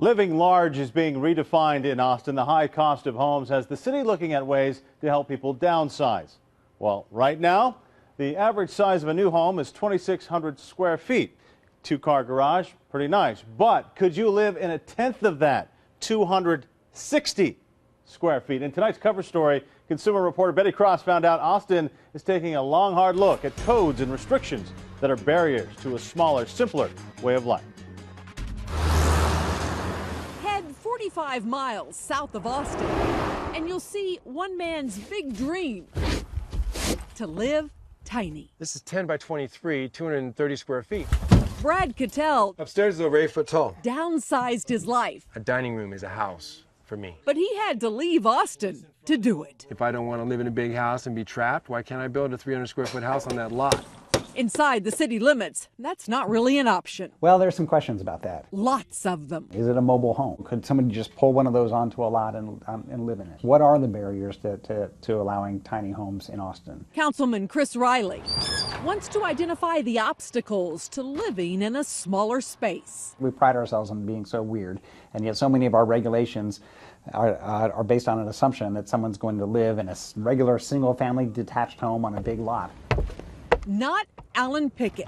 Living large is being redefined in Austin. The high cost of homes has the city looking at ways to help people downsize. Well, right now, the average size of a new home is 2,600 square feet. Two-car garage, pretty nice. But could you live in a tenth of that, 260 square feet? In tonight's cover story, consumer reporter Betty Cross found out Austin is taking a long, hard look at codes and restrictions that are barriers to a smaller, simpler way of life. 45 miles south of Austin, and you'll see one man's big dream: to live tiny. This is 10 by 23, 230 square feet. Brad Cattell Upstairs is over 8 foot tall. downsized his life. A dining room is a house for me. But he had to leave Austin to do it. If I don't want to live in a big house and be trapped, why can't I build a 300 square foot house on that lot? Inside the city limits, that's not really an option. Well, there's some questions about that. Lots of them. Is it a mobile home? Could somebody just pull one of those onto a lot and live in it? What are the barriers to allowing tiny homes in Austin? Councilman Chris Riley wants to identify the obstacles to living in a smaller space. We pride ourselves on being so weird, and yet so many of our regulations are based on an assumption that someone's going to live in a regular single-family detached home on a big lot. Not Alan Pickett.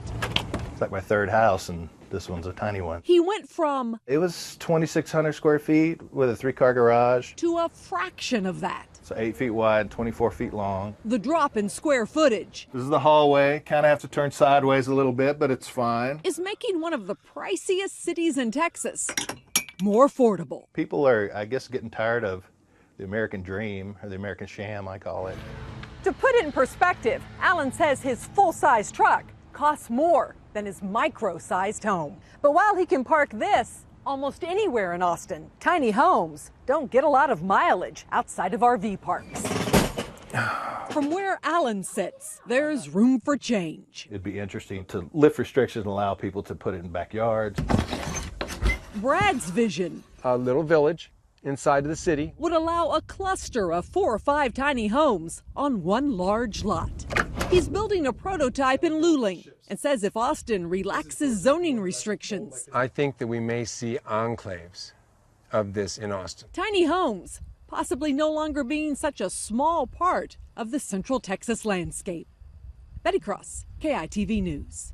It's like my third house, and this one's a tiny one. He went from It was 2,600 square feet with a 3-car garage. to a fraction of that. So 8 feet wide, 24 feet long. The drop in square footage This is the hallway. Kind of have to turn sideways a little bit, but it's fine. is making one of the priciest cities in Texas more affordable. People are, I guess, getting tired of the American dream, or the American sham, I call it. To put it in perspective, Alan says his full-size truck costs more than his micro-sized home. But while he can park this almost anywhere in Austin, tiny homes don't get a lot of mileage outside of RV parks. From where Alan sits, there's room for change. It'd be interesting to lift restrictions and allow people to put it in backyards. Brad's vision A little village inside of the city. would allow a cluster of 4 or 5 tiny homes on one large lot. He's building a prototype in Luling and says if Austin relaxes zoning restrictions, I think that we may see enclaves of this in Austin. tiny homes possibly no longer being such a small part of the Central Texas landscape. Betty Cross, KITV News.